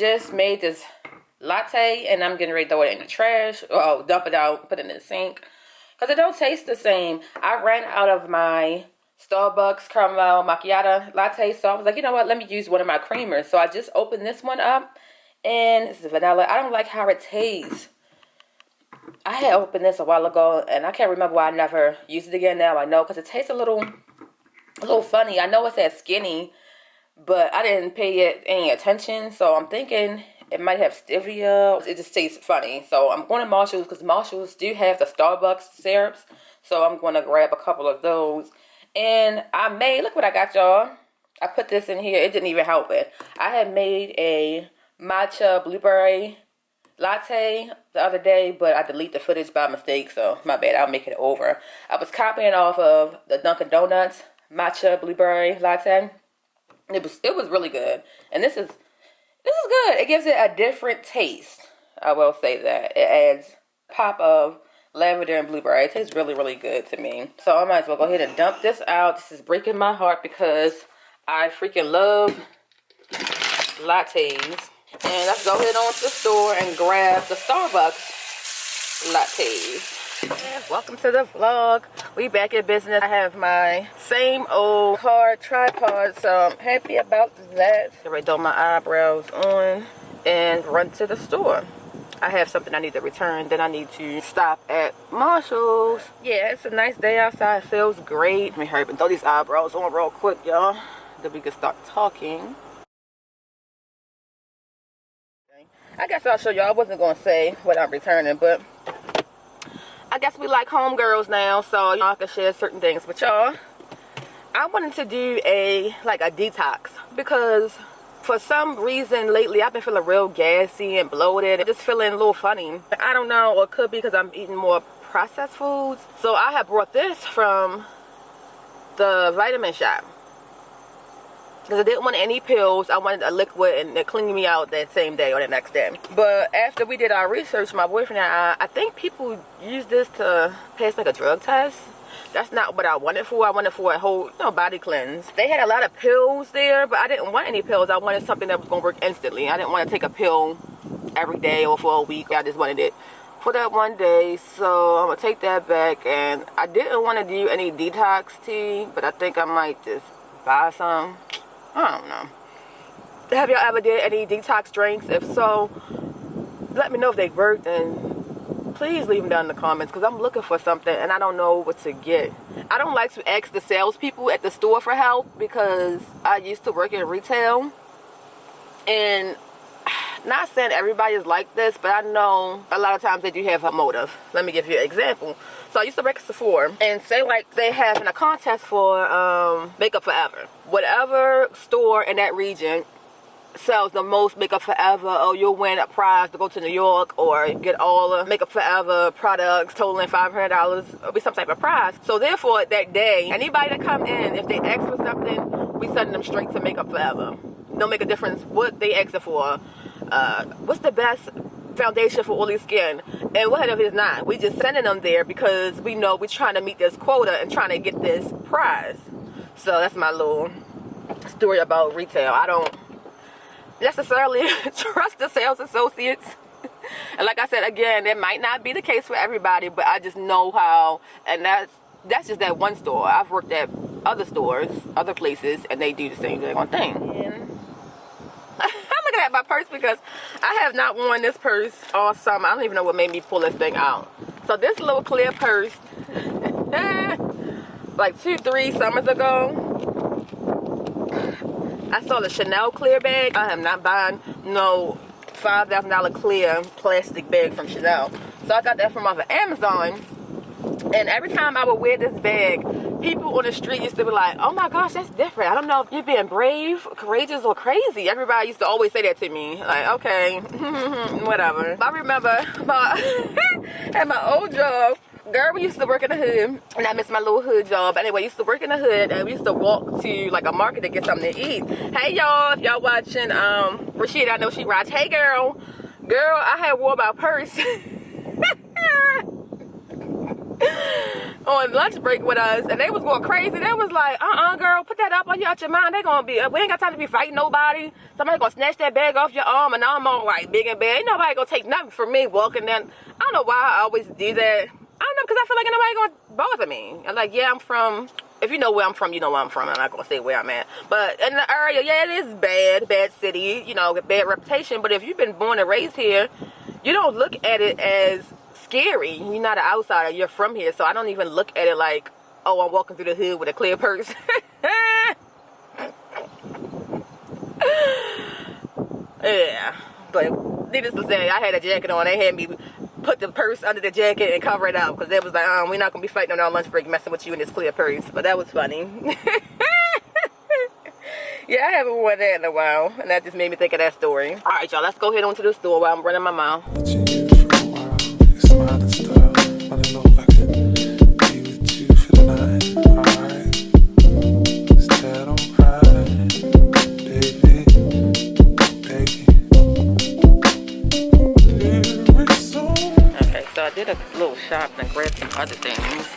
just made this latte, and I'm getting ready to throw it in the trash. Oh, dump it out, put it in the sink, because it don't taste the same. I ran out of my Starbucks caramel macchiato latte, so I was like, you know what, let me use one of my creamers. So I just opened this one up, and this is vanilla. I don't like how it tastes. I had opened this a while ago, and I can't remember why I never used it again. Now I know, because it tastes a little funny. I know it says skinny, but I didn't pay it any attention, so I'm thinking it might have stevia. It just tastes funny. So I'm going to Marshall's, because Marshall's do have the Starbucks syrups, so I'm going to grab a couple of those. And I made, look what I got, y'all. I put this in here. It didn't even help it. I had made a matcha blueberry latte the other day, but I deleted the footage by mistake, so my bad. I'll make it over. I was copying off of the Dunkin' Donuts matcha blueberry latte. It was really good, and this is good. It gives it a different taste. I will say that it adds a pop of lavender and blueberry. It tastes really, really good to me. So I might as well go ahead and dump this out. This is breaking my heart because I freaking love lattes. And let's go ahead on to the store and grab the Starbucks lattes. And welcome to the vlog. We back in business. I have my same old hard tripod, so I'm happy about that. I already throw my eyebrows on and run to the store. I have something I need to return, then I need to stop at Marshall's. Yeah, it's a nice day outside. It feels great. Let me hurry up and throw these eyebrows on real quick, y'all. Then we can start talking. I guess I'll show y'all. I wasn't going to say what I'm returning, but I guess we like homegirls now, so y'all can share certain things with y'all. I wanted to do a detox, because for some reason lately I've been feeling real gassy and bloated and just feeling a little funny. I don't know, or it could be because I'm eating more processed foods. So I have brought this from the vitamin shop, because I didn't want any pills. I wanted a liquid, and it cleaned me out that same day or the next day. But after we did our research, my boyfriend and I think people use this to pass like a drug test. That's not what I wanted for. I wanted for a whole, body cleanse. They had a lot of pills there, but I didn't want any pills. I wanted something that was going to work instantly. I didn't want to take a pill every day or for a week. I just wanted it for that one day. So I'm going to take that back. And I didn't want to do any detox tea, but I think I might just buy some. I don't know. Have y'all ever did any detox drinks? If so, let me know if they worked, and please leave them down in the comments, because I'm looking for something and I don't know what to get. I don't like to ask the salespeople at the store for help, because I used to work in retail, and not saying everybody is like this, but I know a lot of times they do have a motive. Let me give you an example. So I used to work at Sephora, and say like they having a contest for Makeup Forever. Whatever store in that region sells the most Makeup Forever, or you'll win a prize to go to New York, or get all the Makeup Forever products totaling $500. It'll be some type of prize. So therefore, that day, anybody that come in, if they ask for something, we send them straight to Makeup Forever. Don't make a difference what they ask for. What's the best foundation for oily skin, and what if it's not? We just sending them there because we know we're trying to meet this quota and trying to get this prize. So that's my little story about retail. I don't necessarily trust the sales associates, and like I said, again, it might not be the case for everybody, but I just know how. And that's just that one store. I've worked at other stores, other places, and they do the same thing. And I'm looking at my purse because I have not worn this purse all summer. I don't even know what made me pull this thing out. So this little clear purse, like 2-3 summers ago, I saw the Chanel clear bag. I am not buying no $5,000 clear plastic bag from Chanel. So I got that from off of Amazon. And every time I would wear this bag, people on the street used to be like, oh my gosh, that's different. I don't know if you're being brave, courageous, or crazy. Everybody used to always say that to me. Like, okay, whatever. I remember at my old job, girl, we used to work in the hood, and I miss my little hood job. Anyway, I used to work in the hood, and we used to walk to like a market to get something to eat. Hey y'all, if y'all watching, Rashida, I know she rides. Hey girl, I had wore my purse. on lunch break with us, and they was going crazy. They was like, girl, put that up on you out your mind. They gonna be, we ain't got time to be fighting nobody. Somebody gonna snatch that bag off your arm, and I'm all like big and bad. Ain't nobody gonna take nothing from me walking down. I don't know why I always do that. I don't know, because I feel like ain't nobody gonna bother me. I'm like, yeah, I'm from, if you know where I'm from, you know where I'm from. I'm not gonna say where I'm at. But in the area, yeah, it is bad city, you know, bad reputation. But if you've been born and raised here, you don't look at it as scary. You're not an outsider, you're from here. So I don't even look at it like, oh, I'm walking through the hood with a clear purse. Yeah, but needless to say, I had a jacket on. They had me put the purse under the jacket and cover it up, because they was like, we're not gonna be fighting on our lunch break messing with you in this clear purse. But that was funny. Yeah, I haven't worn that in a while, and that just made me think of that story. All right, y'all, let's go head on to the store while I'm running my mouth. I did a little shop and grabbed some other things,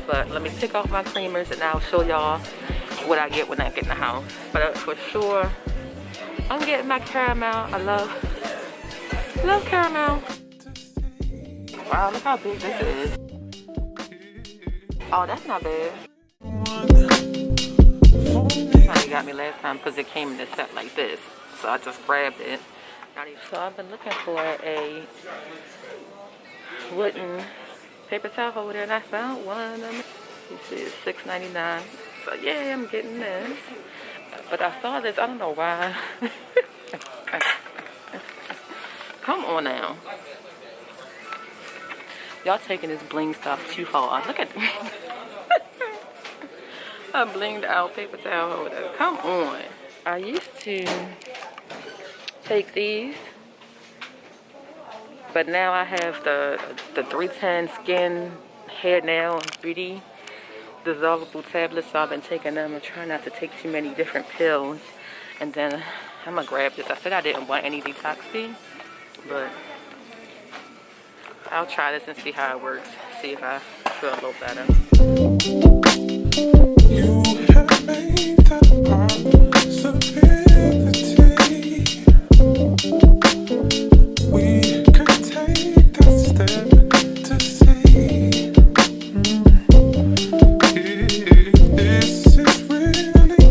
but let me take off my creamers and I'll show y'all what I get when I get in the house. But for sure, I'm getting my caramel. I love caramel. Wow, look how big this is. Oh, that's not bad. That's how they got me last time, because it came in a set like this, so I just grabbed it. So I've been looking for a wooden paper towel holder, and I found one. This is $6.99. So yeah, I'm getting this. But I saw this, I don't know why. Come on now. Y'all taking this bling stuff too far. Look at a blinged out paper towel holder. Come on. I used to take these, but now I have the 310 skin hair nail beauty dissolvable tablets, so I've been taking them and trying not to take too many different pills. And then I'm gonna grab this. I said I didn't want any detox tea, but I'll try this and see how it works, see if I feel a little better. You have made the we could take that step to see if this is really gonna be.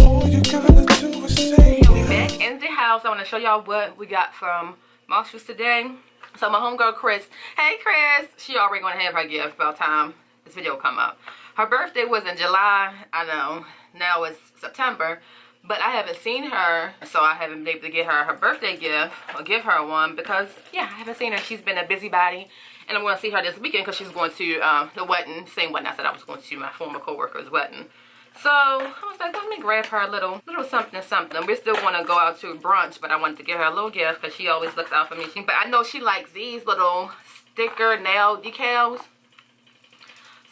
All you gotta do is say. So we back in the house. I want to show y'all what we got from Marshall's today. So my homegirl Chris, hey Chris, she already gonna have her gift by the time this video come up. Her birthday was in July. I know now it's September, but I haven't seen her, so I haven't been able to get her her birthday gift or give her one, because yeah, I haven't seen her. She's been a busybody, and I'm going to see her this weekend because she's going to the wedding, same wedding I said I was going to, my former co-worker's wedding. So I was like, let me grab her a little something. We still want to go out to brunch, but I wanted to give her a little gift because she always looks out for me. But I know she likes these little sticker nail decals.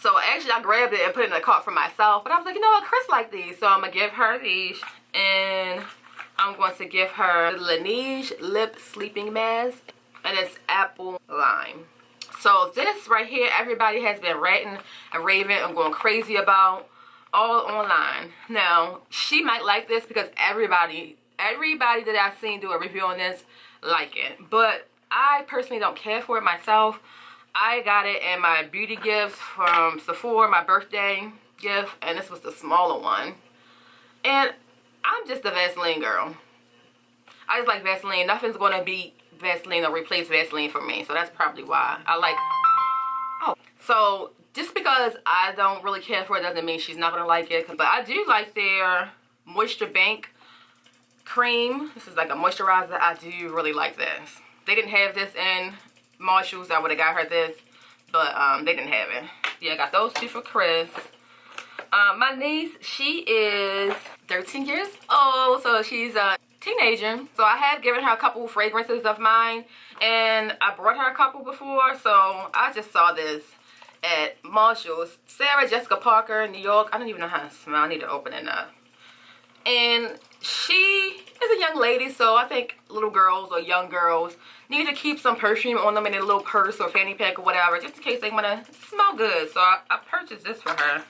So actually I grabbed it and put it in the cart for myself. But I was like, you know what, Chris liked these. So I'm going to give her these. And I'm going to give her the Laneige Lip Sleeping Mask. And it's apple lime. So this right here, everybody has been ranting and raving and going crazy about. All online. Now, she might like this because everybody that I've seen do a review on this like it. But I personally don't care for it myself. I got it in my beauty gifts from Sephora, my birthday gift, and this was the smaller one. And I'm just a Vaseline girl. I just like Vaseline. Nothing's gonna beat Vaseline or replace Vaseline for me. So that's probably why I like. Oh, so just because I don't really care for it doesn't mean she's not gonna like it. But I do like their Moisture Bank cream. This is like a moisturizer. I do really like this. They didn't have this in Marshall's. I would have got her this, but they didn't have it. Yeah, I got those two for Chris. My niece, she is 13 years old, so she's a teenager. So I had given her a couple fragrances of mine, and I brought her a couple before, so I just saw this at Marshall's. Sarah Jessica Parker, New York. I don't even know how to smell. I need to open it up. And she is a young lady, so I think little girls or young girls need to keep some perfume on them in a little purse or fanny pack or whatever, just in case they want to smell good. So I purchased this for her.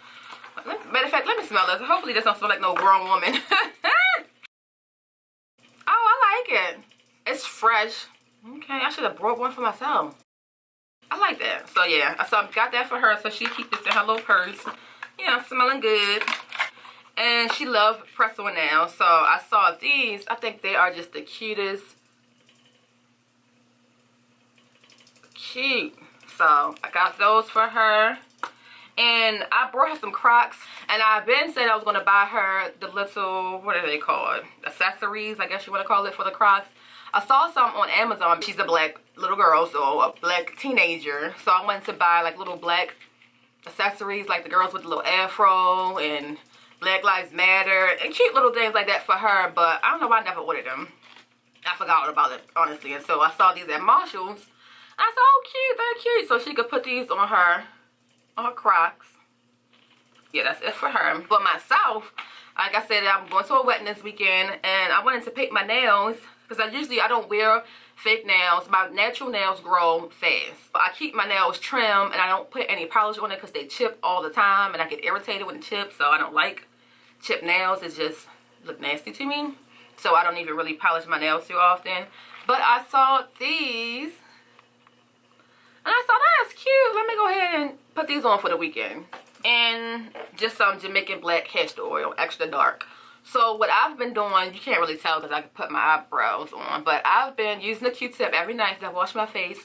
Matter of fact, let me smell this. Hopefully this don't smell like no grown woman. Oh, I like it. It's fresh. Okay, I should have brought one for myself. I like that. So yeah, so I got that for her, so she keeps this in her little purse. You know, smelling good. And she loves press-on nails. So I saw these. I think they are just the cutest. Cute. So I got those for her. And I brought her some Crocs. And I've been saying I was going to buy her the little, what are they called? Accessories, I guess you want to call it, for the Crocs. I saw some on Amazon. She's a black little girl, so a black teenager. So I wanted to buy like little black accessories, like the girls with the little afro and Black Lives Matter and cute little things like that for her. But I don't know why I never ordered them. I forgot about it, honestly. And so I saw these at Marshall's. I said, oh, cute, they're cute. So she could put these on her Crocs. Yeah, that's it for her. But myself, like I said, I'm going to a wedding this weekend, and I wanted to paint my nails because I don't wear fake nails. My natural nails grow fast. I keep my nails trim, and I don't put any polish on it because they chip all the time, and I get irritated when it chips, so I don't like chipped nails. It just look nasty to me. So I don't even really polish my nails too often. But I saw these, and I thought, that's cute. Let me go ahead and put these on for the weekend. And just some Jamaican black castor oil, extra dark. So what I've been doing, you can't really tell because I can put my eyebrows on, but I've been using the Q-tip every night that I wash my face,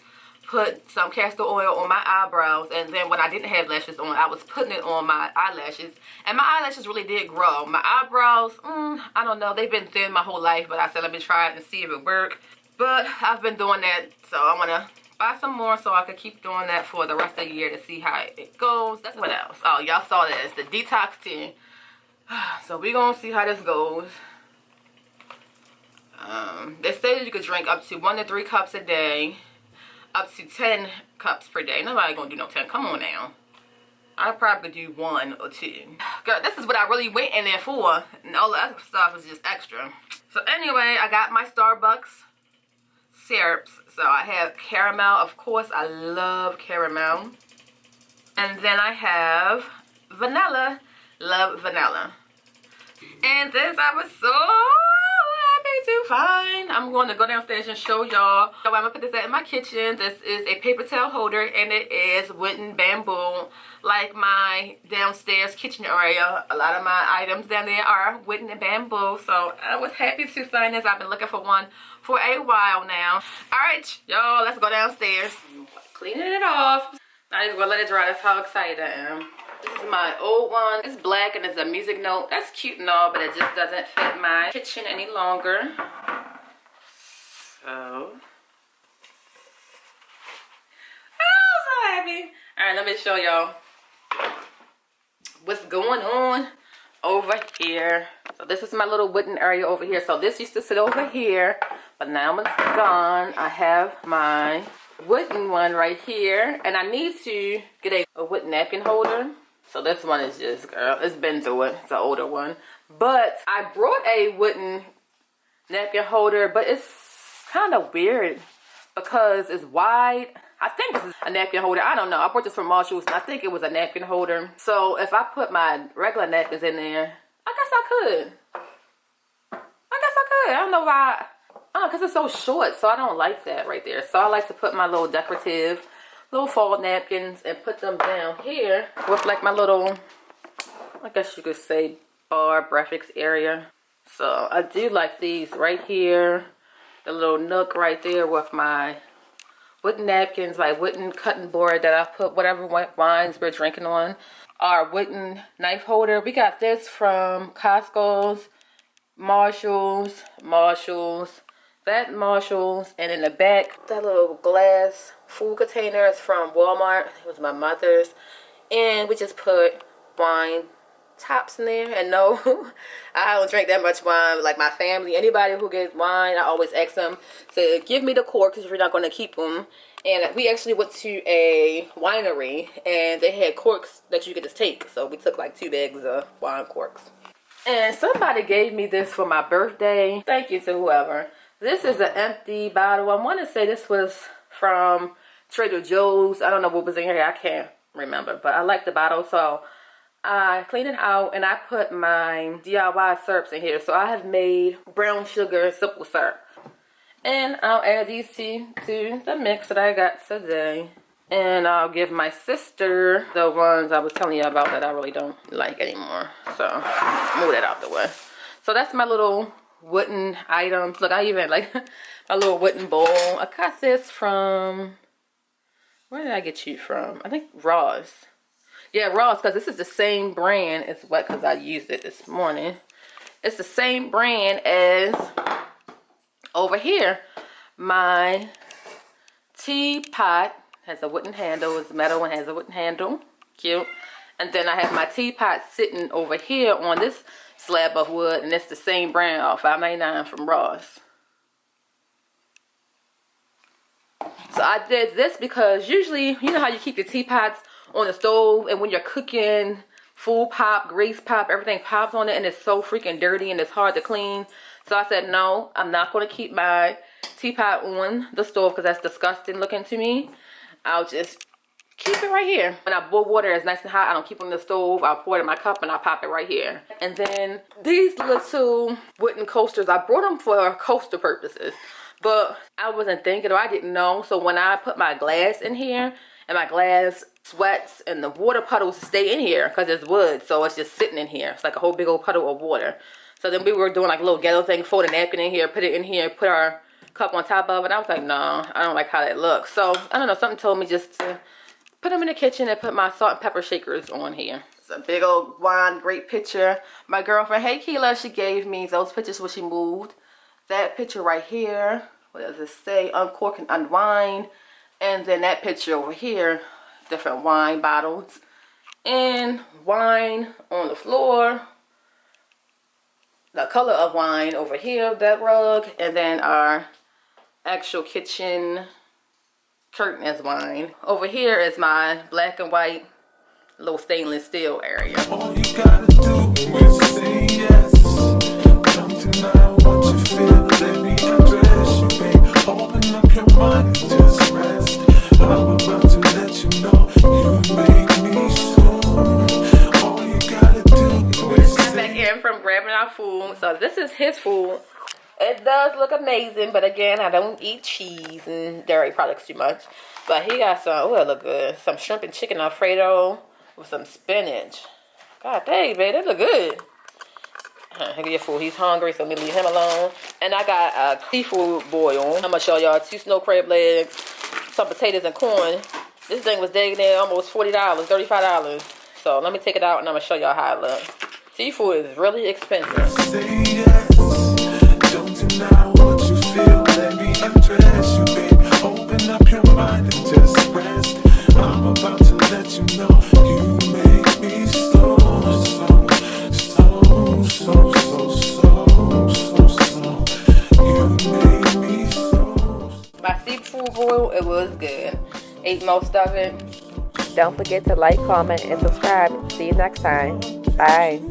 put some castor oil on my eyebrows, and then when I didn't have lashes on, I was putting it on my eyelashes, and my eyelashes really did grow. My eyebrows, I don't know, they've been thin my whole life, but I said let me try it and see if it works. But I've been doing that, so I want to buy some more so I could keep doing that for the rest of the year to see how it goes. That's what else. Oh, y'all saw this, the Detox tea. So we're gonna see how this goes. They say that you could drink up to 1 to 3 cups a day, up to 10 cups per day. Nobody gonna do no 10. Come on now. I probably could do 1 or 2. Girl, this is what I really went in there for, and all the other stuff is just extra. So anyway, I got my Starbucks syrups. So I have caramel. Of course, I love caramel. And then I have vanilla. Love vanilla. And this I was so happy to find. I'm going to go downstairs and show y'all. So I'm going to put this in my kitchen. This is a paper towel holder, and it is wooden bamboo. Like my downstairs kitchen area, a lot of my items down there are wooden and bamboo. So I was happy to find this. I've been looking for one for a while now. Alright, y'all, let's go downstairs. Cleaning it off. Not even going to let it dry. That's how excited I am. This is my old one. It's black and it's a music note. That's cute and all, but it just doesn't fit my kitchen any longer. So. Oh, so happy. Alright, let me show y'all what's going on over here. So this is my little wooden area over here. So this used to sit over here, but now it's gone. I have my wooden one right here, and I need to get a wooden napkin holder. So this one is just, girl, it's been through it. It's an older one. But I brought a wooden napkin holder, but it's kind of weird because it's wide. I think this is a napkin holder. I don't know. I bought this from Marshall's, and I think it was a napkin holder. So if I put my regular napkins in there, I guess I could. I don't know why. Oh, because it's so short, so I don't like that right there. So I like to put my little decorative little fall napkins and put them down here with like my little, I guess you could say, bar breakfast area. So I do like these right here, the little nook right there with my wooden napkins, my wooden cutting board that I put whatever wines we're drinking on. Our wooden knife holder, we got this from Costco's, Marshall's, that Marshall's, and in the back, that little glass food container is from Walmart. It was my mother's, and we just put wine tops in there. And no, I don't drink that much wine. Like my family, anybody who gets wine, I always ask them to give me the corks because you're not going to keep them. And we actually went to a winery, and they had corks that you could just take. So we took like 2 bags of wine corks. And somebody gave me this for my birthday. Thank you to whoever. This is an empty bottle. I want to say this was from Trader Joe's. I don't know what was in here. I can't remember. But I like the bottle. So I cleaned it out and I put my DIY syrups in here. So I have made brown sugar simple syrup. And I'll add these two to the mix that I got today. And I'll give my sister the ones I was telling you about that I really don't like anymore. So, move that out the way. So, that's my little wooden items. Look, I even like a little wooden bowl. I got this from, where did I get you from? I think Ross. Yeah, Ross, because this is the same brand as what, because I used it this morning. It's the same brand as over here. My teapot has a wooden handle. It's metal and has a wooden handle. Cute. And then I have my teapot sitting over here on this slab of wood. And it's the same brand, $5.99 from Ross. So I did this because usually, you know how you keep your teapots on the stove. And when you're cooking, food pop, grease pop, everything pops on it. And it's so freaking dirty and it's hard to clean. So I said, no, I'm not going to keep my teapot on the stove because that's disgusting looking to me. I'll just keep it right here. When I boil water, it's nice and hot. I don't keep it on the stove. I'll pour it in my cup and I'll pop it right here. And then these little wooden coasters, I brought them for coaster purposes. But I wasn't thinking or I didn't know. So when I put my glass in here and my glass sweats and the water puddles stay in here because it's wood. So it's just sitting in here. It's like a whole big old puddle of water. So then we were doing like a little ghetto thing, fold a napkin in here, put it in here, put our cup on top of it. I was like, no, I don't like how that looks. So, I don't know, something told me just to put them in the kitchen and put my salt and pepper shakers on here. It's a big old wine, great picture. My girlfriend, hey Keela, she gave me those pictures when she moved. That picture right here, what does it say? Uncork and unwind. And then that picture over here, different wine bottles. And wine on the floor. The color of wine over here, that rug. And then our actual kitchen curtain is wine. Over here is my black and white little stainless steel area. All you gotta do is say yes. Don't deny what you feel. Let me address you, babe. Open up your mind and just rest. I'm about to let you know you make me so. All you gotta do is say. I'm back in from grabbing our food. So this is his food. It does look amazing, but again, I don't eat cheese and dairy products too much. But he got some, oh, it look good. Some shrimp and chicken Alfredo with some spinach. God dang, babe, that look good. Here your food. He's hungry, so let me leave him alone. And I got a seafood boil. I'm going to show y'all 2 snow crab legs, some potatoes and corn. This thing was dang near almost $40, $35. So let me take it out and I'm going to show y'all how it looks. Seafood is really expensive. Now what you feel, let me undress you, babe. Open up your mind and just rest. I'm about to let you know you make me so. You make me so. My seafood boil, it was good. Ate most of it. Don't forget to like, comment, and subscribe. See you next time. Bye.